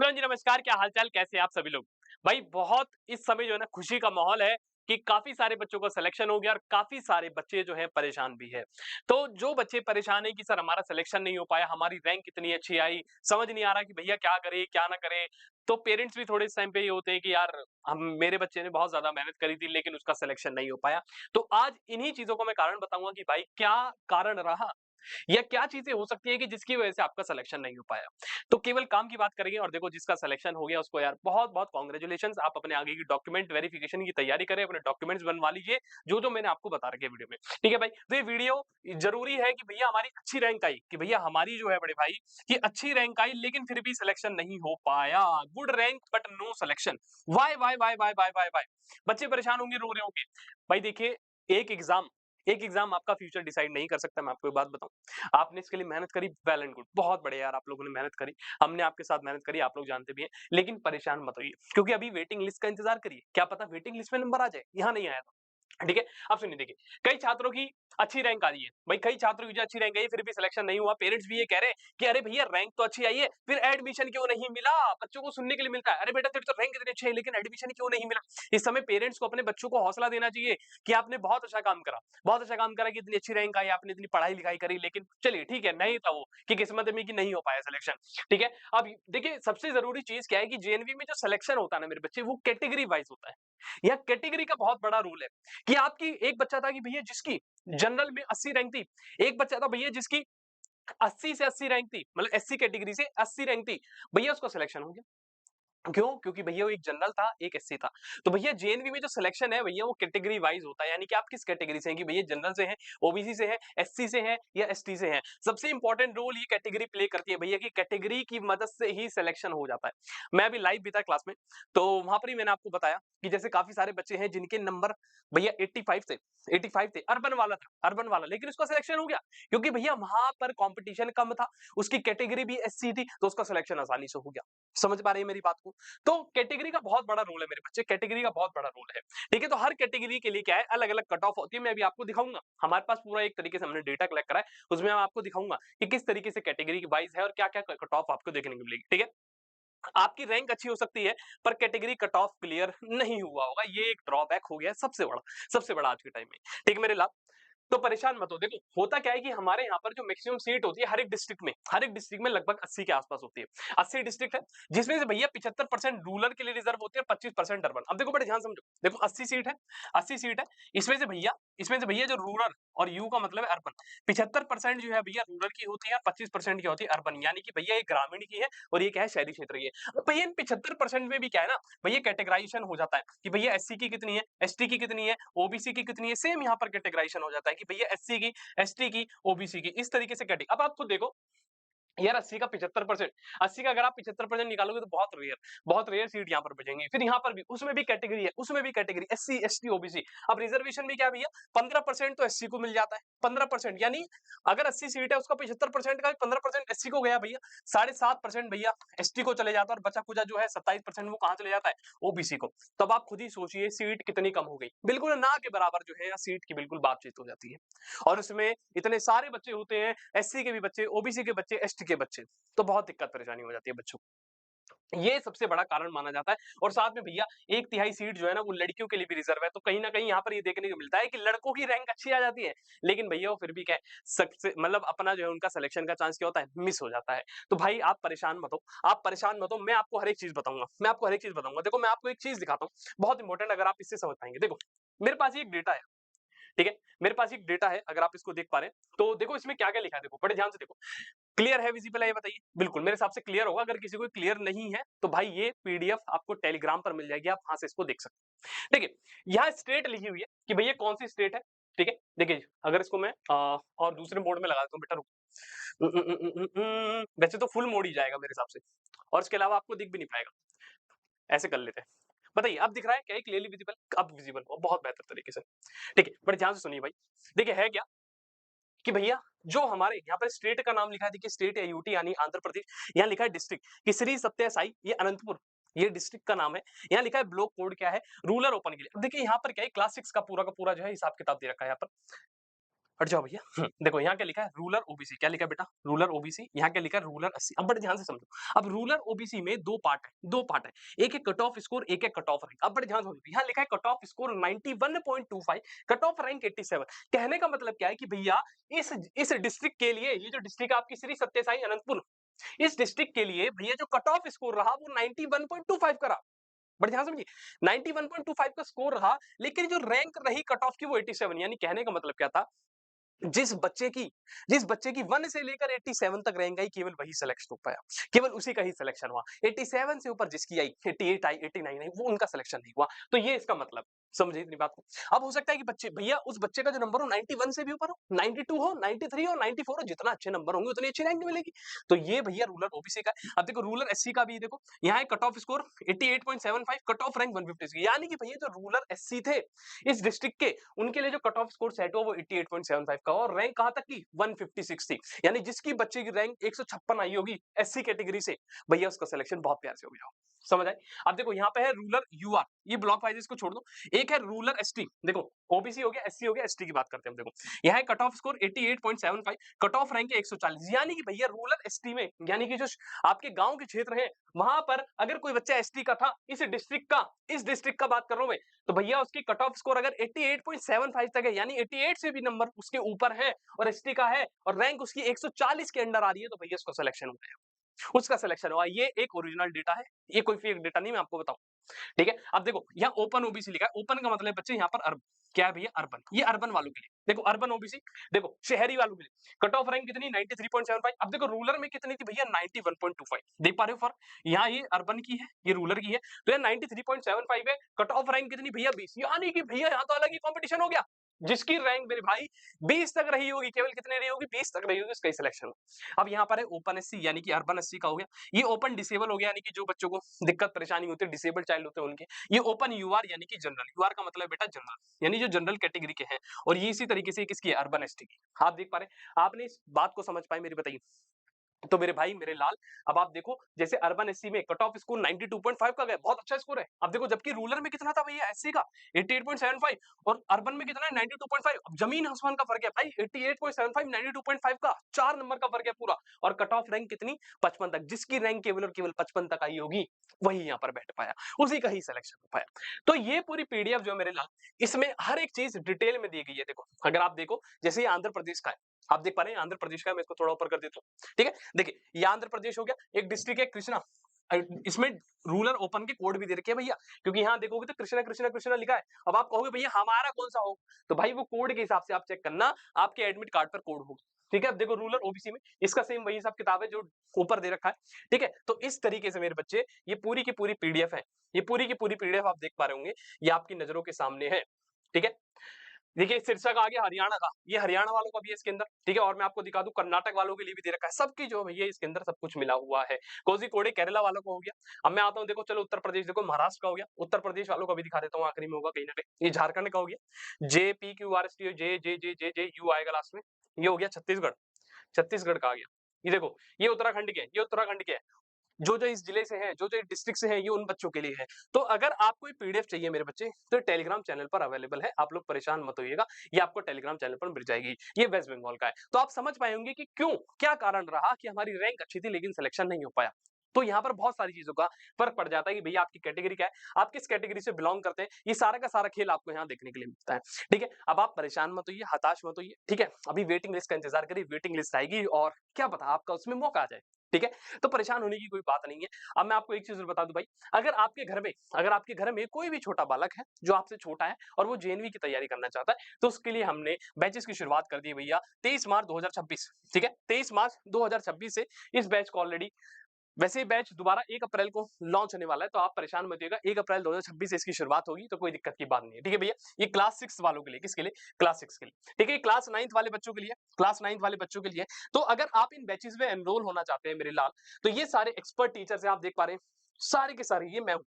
Hello जी, नमस्कार। क्या हालचाल, कैसे हैं आप सभी लोग? भाई बहुत इस समय जो है ना खुशी का माहौल है कि काफ़ी सारे बच्चों का सिलेक्शन हो गया और काफ़ी सारे बच्चे जो हैं परेशान भी हैं। तो जो बच्चे परेशान हैं कि सर हमारा सिलेक्शन नहीं हो पाया, हमारी रैंक इतनी अच्छी आई, समझ नहीं आ रहा कि भैया क्या करें, क्या ना करें? तो पेरेंट्स भी थोड़े इस टाइम पे ये होते हैं कि यार हम मेरे बच्चे ने बहुत ज़्यादा मेहनत करी थी लेकिन उसका सिलेक्शन नहीं हो पाया। तो आज इन्हीं चीज़ों को मैं कारण बताऊँगा कि भाई क्या कारण रहा या क्या चीज़ें हो सकती है कि जिसकी वजह से आपका सिलेक्शन नहीं हो पाया। तो केवल काम की बात करेंगे और देखो जिसका सिलेक्शन हो गया उसको यार बहुत-बहुत कांग्रेचुलेशंस। आप अपने आगे की डॉक्यूमेंट वेरिफिकेशन की तैयारी करें, अपने डॉक्यूमेंट्स बनवा लीजिए, जो-जो मैंने आपको बता रखे वीडियो में। ठीक है भाई? तो ये वीडियो ज़रूरी है कि भैया हमारी अच्छी रैंक आई, कि भैया हमारी जो है बड़े भाई कि अच्छी रैंक आई लेकिन फिर भी सिलेक्शन नहीं हो पाया। Good rank but no selection. Why why why why why why why? बच्चे परेशान होंगे, रो रहे होंगे। भाई देखिए एक एग्जाम आपका फ्यूचर डिसाइड नहीं कर सकता। मैं आपको एक बात बताऊं, आपने इसके लिए मेहनत करी, वेल एंड गुड, बहुत बढ़िया यार, आप लोगों ने मेहनत करी, हमने आपके साथ मेहनत करी, आप लोग जानते भी हैं। लेकिन परेशान मत होइए क्योंकि अभी वेटिंग लिस्ट का इंतजार करिए, क्या पता वेटिंग लिस्ट में नंबर आ जाए, यहाँ नहीं आया था। ठीक है? अब सुनिए, देखिए, कई छात्रों की अच्छी रैंक आ रही है। भाई कई छात्रों की जो अच्छी रैंक आई है फिर भी सिलेक्शन नहीं हुआ। पेरेंट्स भी ये कह रहे हैं कि अरे भैया रैंक तो अच्छी आई है, फिर एडमिशन क्यों नहीं मिला? बच्चों को सुनने के लिए मिलता है, अरे बेटा तेरी तो रैंक इतनी अच्छी है लेकिन एडमिशन क्यों नहीं मिला? इस समय पेरेंट्स को अपने बच्चों को हौसला देना चाहिए कि आपने बहुत अच्छा काम करा। बहुत अच्छा काम करा कि इतनी अच्छी रैंक आई, आपने इतनी पढ़ाई-लिखाई करी, लेकिन चलिए ठीक है, नहीं था वो कि किस्मत में कि नहीं हो पाया सिलेक्शन। ठीक है? अब देखिए सबसे ज़रूरी चीज़ क्या है कि जेएनवी में जो सिलेक्शन होता है ना मेरे बच्चे, वो कैटेगरी वाइज़ होता है। यह कैटेगरी का बहुत बड़ा रूल है कि आपकी एक बच्चा था कि भैया जिसकी जनरल में 80 रैंक थी, एक बच्चा था भैया जिसकी 80 से 80 रैंक थी, मतलब एससी कैटेगरी से 80 रैंक थी, भैया उसका सिलेक्शन हो गया। क्यों? क्योंकि भैया वो एक जनरल था, एक एससी था। तो भैया जेएनवी में जो सिलेक्शन है भैया वो कैटेगरी वाइज़ होता है, यानी कि आप किस कैटेगरी से हैं कि भैया जनरल से हैं, ओबीसी से हैं, एससी से हैं या एसटी से हैं। सबसे इंपॉर्टेंट रोल ये कैटेगरी प्ले करती है भैया कि कैटेगरी की मदद से ही सिलेक्शन हो जाता है। मैं अभी लाइव भी था क्लास में, तो वहाँ पर ही मैंने आपको बताया कि जैसे काफ़ी सारे बच्चे हैं जिनके नंबर भैया 85 थे, 85 थे, अर्बन वाला था, अर्बन वाला, लेकिन उसका सिलेक्शन हो गया क्योंकि भैया वहाँ पर कॉम्पिटिशन कम था, उसकी कैटेगरी भी एससी थी, तो उसका सिलेक्शन आसानी से हो गया। समझ पा रहे हैं मेरी बात को? तो कैटेगरी का बहुत बड़ा रोल है मेरे बच्चे, कैटेगरी का बहुत बड़ा रोल है। ठीक है? तो हर कैटेगरी के लिए क्या है, अलग-अलग कट ऑफ होती है, मैं अभी आपको दिखाऊँगा। हमारे पास पूरा एक तरीके से हमने डेटा कलेक्ट करा है, उसमें मैं आपको दिखाऊँगा कि किस तरीके से कैटेगरी वाइज़ है और क्या-क्या क कट ऑफ आपको देखने को मिलेगी। ठीक है? आपकी रैंक अच्छी हो सकती है, पर कैटेगरी कट ऑफ क्लियर नहीं हुआ होगा, ये एक ड्रॉबैक हो गया है सबसे बड़ा आज के टाइम में। ठीक है मेरे लाभ? तो परेशान मत हो। देखो, होता क्या है कि हमारे यहाँ पर जो मैक्सिमम सीट होती है हर एक डिस्ट्रिक्ट में लगभग 80 के आस-पास होती है। 80 डिस्ट्रिक्ट है, जिसमें से भैया 75% रूरल के लिए रिज़र्व होती है और 25% अर्बन। अब देखो बड़े ध्यान से समझो, देखो 80 सीट है, इसमें से भैया जो रूरल और यू का मतलब है अर्बन, 75% जो है भैया रूरल की होती है और 25% की होती है अर्बन, यानी कि भैया ये ग्रामीण की है और ये क्या है, शहरी क्षेत्र की है। अब भैया इन 75% में भी क्या है ना, भैया कैटेगराइज़ेशन हो जाता है कि भैया एससी की कितनी है, एसटी की कितनी है, ओबीसी की कितनी है, सेम यहाँ पर कैटेगराइजेशन हो जाता है कि भैया एससी की, एसटी की, ओबीसी की, इस तरीके से कैटे अब आप खुद देखो यार 80 का 75%, 80 का अगर आप 75% निकालोगे तो बहुत रेयर सीट यहाँ पर बचेंगी। फिर यहाँ पर भी उसमें भी कैटेगरी है, उसमें भी कैटेगरी एससी, एसटी, ओबीसी। अब रिजर्वेशन में क्या है भैया, 15% तो एससी को मिल जाता है, 15% यानी अगर 80 सीट है उसका 75% का 15% एससी को गया भैया, 7.5% भैया एसटी को चले जाता है और बचा-खुचा जो है 27% वो कहाँ चले जाता है, ओबीसी को। तब आप खुद ही सोचिए सीट कितनी कम हो गई। बिल्कुल ना के बराबर जो है या सीट की बिल्कुल बातचीत हो जाती है। और उसमें इतने सारे बच्चे होते हैं, एससी के भी बच्चे, ओबीसी के बच्चे, एसटी के बच्चे, तो बहुत दिक्कत परेशानी हो जाती है बच्चों को। ये सबसे बड़ा कारण माना जाता है और साथ में भैया 1/3 सीट जो है ना वो लड़कियों के लिए भी रिजर्व है, तो कहीं न कहीं यहाँ पर ये देखने को मिलता है कि लड़कों की रैंक अच्छी आ जाती है, लेकिन भैया वो फिर भी क्या है, सक्से मतलब अपना जो है उनका सिलेक्शन का चांस क्या होता है, मिस हो जाता है। तो भाई आप परेशान मत हो, मैं आपको हर एक चीज़ बताऊँगा, देखो मैं आपको एक चीज़ दिखाता हूँ, बहुत इंपॉर्टेंट, अगर आप इससे समझ पाएँगे। देखो, मेरे पास ये एक डेटा है। ठीक है? मेरे पास एक डेटा है, अगर आप इसको देख पा रहे हैं, तो देखो इसमें क्या-क्या लिखा है, देखो, बड़े ध्यान से देखो। क्लियर है, विज़िबल है, ये बताइए? बिल्कुल, मेरे हिसाब से क्लियर होगा, अगर किसी को क्लियर नहीं है, तो भाई ये पीडीएफ आपको टेलीग्राम पर मिल जाएगी, आप वहाँ से इसको देख सकते हैं। देखिए, यहाँ स्टेट लिखी हुई है कि भैया कौन-सी स्टेट है, ठीक है? देखिए, अगर इसको मैं और दूसरे मोड में लगा देता हूँ, बेटा रुको। वैसे तो फुल मोड ही जाएगा मेरे हिसाब से और इसके अलावा आपको दिख भी नहीं पाएगा। ऐसे कर लेते हैं। बताइए, अब दिख रहा है क्या, ये क्लियरली विज़िबल? अब विज़िबल हुआ, बहुत बेहतर तरीके से। ठीक है, बड़े ध्यान से सुनिए भाई। देखिए है क्या कि भैया जो हमारे यहाँ पर स्टेट का नाम लिखा है, देखिए स्टेट है यूटी यानी आंध्र प्रदेश, यहाँ लिखा है डिस्ट्रिक्ट कि श्री सत्य साई, ये अनंतपुर, ये डिस्ट्रिक्ट का नाम है। यहाँ लिखा है ब्लॉक कोड क्या है, रूरल ओपन के लिए। अब देखिए यहाँ पर क्या है, क्लास 6 का पूरा जो है हिसाब किताब दे रखा है यहाँ पर। हट जाओ भैया। देखो यहाँ क्या लिखा है, रूरल ओबीसी। क्या लिखा है बेटा, रूरल ओबीसी। यहाँ क्या लिखा है, रूरल एससी। अब बड़े ध्यान से समझो। अब रूरल ओबीसी में दो पार्ट है, दो पार्ट है। एक है कट ऑफ स्कोर, एक है कट ऑफ रैंक। अब बड़े ध्यान से समझो, यहाँ लिखा है cut off score 91.25, cut off rank 87। कहने का मतलब क्या है कि भैया इस डिस्ट्रिक्ट के लिए, ये जो डिस्ट्रिक्ट आपकी श्री सत्य साई अनंतपुर, इस डिस्ट्रिक्ट के लिए भैया जो कट ऑफ स्कोर रहा वो 91.25 का रहा। बड़े ध्यान से समझिए, 91.25 का स्कोर रहा, लेकिन जो रैंक रही कट ऑफ की वो 87। यानी कहने का मतलब क्या था, जिस बच्चे की जिस बच्चे की 1 से लेकर 87 तक रैंक आई, केवल वही सिलेक्शन हो पाया, केवल उसी का ही सिलेक्शन हुआ। 87 से ऊपर जिसकी आई, 88 आई, 89 आई, वो उनका सिलेक्शन नहीं हुआ। तो ये इसका मतलब, समझे इतनी बात को। अब हो सकता है कि बच्चे भैया उस बच्चे का जो नंबर हो 91 से भी ऊपर हो, 92 हो, 93 हो, 94 हो, जितना अच्छे नंबर होंगे उतनी अच्छी रैंक मिलेगी। तो ये भैया रूरल ओबीसी का है। अब देखो रूरल एससी का भी देखो, यहाँ है cut off score 88.75, cut off rank 156। यानी कि भैया जो रूरल एससी थे इस डिस्ट्रिक्ट के, उनके लिए जो कट ऑफ स्कोर सेट हुआ वो 88.75 का, और रैंक कहां तक की, 156 थी। यानी जिसकी बच्चे की रैंक 156 आई होगी एससी कैटेगरी से, भैया उसका सिलेक्शन बहुत प्यार से हो गया। समझ आए। अब देखो यहाँ पे है रूरल यूआर, ये ब्लॉक वाइज इसको छोड़ दो। एक है रूरल एसटी। देखो ओबीसी हो गया, एससी हो गया, एसटी की बात करते हैं हम। देखो यहाँ है cut off score 88.75, cut off rank है 140। यानी कि भैया रूरल एसटी में, यानी कि जो आपके गांव के क्षेत्र है, वहां पर अगर कोई बच्चा एसटी का था, इस डिस्ट्रिक्ट का बात कर रहा हूं मैं, तो भैया उसकी कट ऑफ स्कोर अगर 88.75 तक है, यानी 88 से भी नंबर उसके ऊपर है, और एसटी का है, और रैंक उसकी 140 के अंडर आ रही है, तो भैया उसका सिलेक्शन हो गया, उसका सिलेक्शन हुआ। ये एक ओरिजिनल डेटा है, ये कोई फेक डेटा नहीं, मैं आपको बताऊं। ठीक है। अब देखो यहाँ ओपन ओबीसी लिखा है, ओपन का मतलब बच्चे यहाँ पर अर्बन, क्या है भैया, अर्बन। ये अर्बन वालों के लिए। देखो अर्बन ओबीसी, देखो शहरी वालों के लिए कट ऑफ रैंक कितनी, 93.75। अब देखो रूरल में कितनी थी भैया, 91.25। देख पा रहे हो फर्क, यहाँ ये अर्बन की है, ये रूरल की है। तो ये 93.75 है, कट ऑफ रैंक कितनी भैया, 20। यानी कि भैया यहाँ तो अलग ही कॉम्पिटिशन हो गया। जिसकी रैंक मेरे भाई 20 तक रही होगी, केवल कितने रही होगी, 20 तक रही होगी, उसका ही सिलेक्शन। अब यहाँ पर है ओपन एससी, यानी कि अर्बन एससी का हो गया। ये ओपन डिसेबल हो गया, यानी कि जो बच्चों को दिक्कत परेशानी होती है, डिसेबल चाइल्ड होते हैं उनके। ये ओपन यूआर, यानी कि जनरल। यूआर का मतलब बेटा जनरल, यानी जो जनरल कैटेगरी के हैं। और ये इसी तरीके से किसकी है, अर्बन एसटी की। आप देख पा रहे हैं, आपने इस बात को समझ पाए मेरी, बताइए। तो मेरे भाई मेरे लाल, अब आप देखो जैसे अर्बन एससी में कट ऑफ स्कोर 92.5 का गया, बहुत अच्छा स्कोर है। अब देखो जबकि रूरल में कितना था भैया एससी का, 88.75, और अर्बन में कितना है, 92.5। अब जमीन आसमान का फर्क है भाई, 88.75 92.5 का 4 नंबर का फर्क है पूरा। और कट ऑफ रैंक कितनी, 55 तक। जिसकी रैंक केवल और केवल 55 तक आई होगी, वही यहाँ पर बैठ पाया, उसी का ही सिलेक्शन हो पाया। तो ये पूरी पीडीएफ जो है मेरे लाल, इसमें हर एक चीज डिटेल में दी गई है। देखो अगर आप देखो, जैसे ये आंध्र प्रदेश का है, आप देख पा रहे हैं आंध्र प्रदेश का है, मैं इसको थोड़ा ऊपर कर देता हूँ। ठीक है, देखिए ये आंध्र प्रदेश हो गया, एक डिस्ट्रिक्ट है कृष्णा। इसमें रूरल ओपन के कोड भी दे रखे हैं भैया, क्योंकि यहाँ देखोगे तो कृष्णा कृष्णा कृष्णा लिखा है। अब आप कहोगे भैया हमारा कौन सा हो, तो भाई वो कोड के हिसाब से आप चेक करना, आपके एडमिट कार्ड पर कोड होगा। ठीक है, अब देखो रूरल ओबीसी में इसका सेम वही सब किताब है जो ऊपर दे रखा है। ठीक है, तो इस तरीके से मेरे बच्चे ये पूरी की पूरी पीडीएफ है, ये पूरी की पूरी पीडीएफ आप देख पा रहे होंगे, ये आपकी नजरों के सामने है। ठीक है, देखिए शीर्षक आ गया हरियाणा का, ये हरियाणा वालों का भी है इसके अंदर। ठीक है, और मैं आपको दिखा दूं कर्नाटक वालों के लिए भी दे रखा है, सबकी जो भैया इसके अंदर सब कुछ मिला हुआ है। कोझिकोड केरला वालों को हो गया। अब मैं आता हूँ, देखो चलो उत्तर प्रदेश, देखो महाराष्ट्र का हो गया, उत्तर प्रदेश वालों का भी दिखा देता हूँ, आखिरी में होगा कहीं ना कहीं। ये झारखंड का हो गया, J P Q R S T, J J J J J you आएगा लास्ट में। ये हो गया छत्तीसगढ़, छत्तीसगढ़ का आ गया। ये देखो ये उत्तराखंड के, ये उत्तराखंड के है। जो इस जिले से हैं, जो डिस्ट्रिक्ट से हैं, ये उन बच्चों के लिए है। तो अगर आपको ये पीडीएफ चाहिए मेरे बच्चे, तो टेलीग्राम चैनल पर अवेलेबल है, आप लोग परेशान मत होइएगा, ये आपको टेलीग्राम चैनल पर मिल जाएगी। ये वेस्ट बंगाल का है, तो आप समझ पाए होंगे कि क्यों, क्या कारण रहा कि हमारी रैंक अच्छी थी लेकिन सिलेक्शन नहीं हो पाया। तो यहाँ पर बहुत सारी चीजों का फर्क पड़ जाता है कि भैया आपकी कैटेगरी क्या है, आप किस कैटेगरी से बिलोंग करते हैं, ये सारा का सारा खेल आपको यहाँ देखने के लिए मिलता है। ठीक है, अब आप परेशान मत होइए, हताश मत होइए। ठीक है, अभी वेटिंग लिस्ट का इंतजार करिए, वेटिंग लिस्ट आएगी और क्या पता आपका उसमें मौका आ जाए। ठीक है, तो परेशान होने की कोई बात नहीं है। अब मैं आपको एक चीज बता दूं भाई, अगर आपके घर में कोई भी छोटा बालक है जो आपसे छोटा है और वो जेएनवी की तैयारी करना चाहता है, तो उसके लिए हमने बैचेस की शुरुआत कर दी भैया 23 मार्च 2026। ठीक है, 23 मार्च 2026 से इस बैच को ऑलरेडी, वैसे ही बैच दोबारा 1 अप्रैल को लॉन्च होने वाला है, तो आप परेशान मत होइएगा, 1 अप्रैल 2026 से इसकी शुरुआत होगी, तो कोई दिक्कत की बात नहीं है। ठीक है भैया, ये क्लास 6 वालों के लिए, किसके लिए, क्लास 6 के लिए। ठीक है, क्लास 9th वाले बच्चों के लिए, क्लास 9th वाले बच्चों के लिए। तो अगर आप इन बैचेस में एनरोल होना चाहते हैं मेरे लाल, तो ये सारे एक्सपर्ट टीचर्स हैं, आप देख पा रहे हैं, सारे के सारे ये मैं हूं।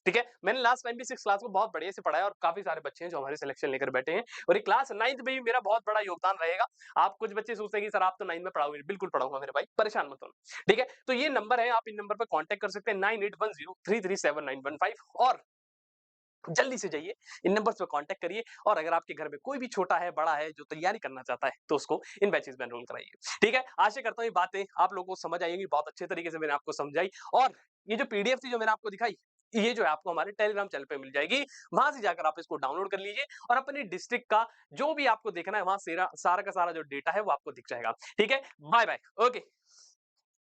ठीक है, मैंने लास्ट टाइम भी 6 क्लास को बहुत बढ़िया से पढ़ाया और काफी सारे बच्चे हैं जो हमारे सिलेक्शन लेकर बैठे हैं, और ये क्लास 9th में भी मेरा बहुत बड़ा योगदान रहेगा। आप कुछ बच्चे सोचते हैं कि सर आप तो 9 में पढ़ाओगे, बिल्कुल पढ़ाऊंगा मेरे भाई, परेशान मत होना। ठीक है, तो ये नंबर है, आप इन नंबर पर कांटेक्ट कर सकते हैं 9810337915। और जल्दी से जाइए, इन नंबर्स पे कॉन्टैक्ट करिए और अगर आपके घर में कोई भी छोटा है, बड़ा है, जो तैयारी करना चाहता है, तो उसको इन बैचेज़ में एनरोल कराइए। ठीक है? आशा करता हूँ ये बातें आप लोगों को समझ आई होंगी, बहुत अच्छे तरीके से मैंने आपको समझाई और ये जो पीडीएफ थी जो मैंने आपको दिखाई, ये जो है आपको हमारे टेलीग्राम चैनल पे मिल जाएगी। वहाँ से जाकर आप इसको डाउनलोड कर लीजिए और अपनी डिस्ट्रिक्ट का जो भी आपको देखना है, वहाँ सेरा सारा का सारा जो डेटा है, वो आपको दिख जाएगा। ठीक है? बाय-बाय। ओके।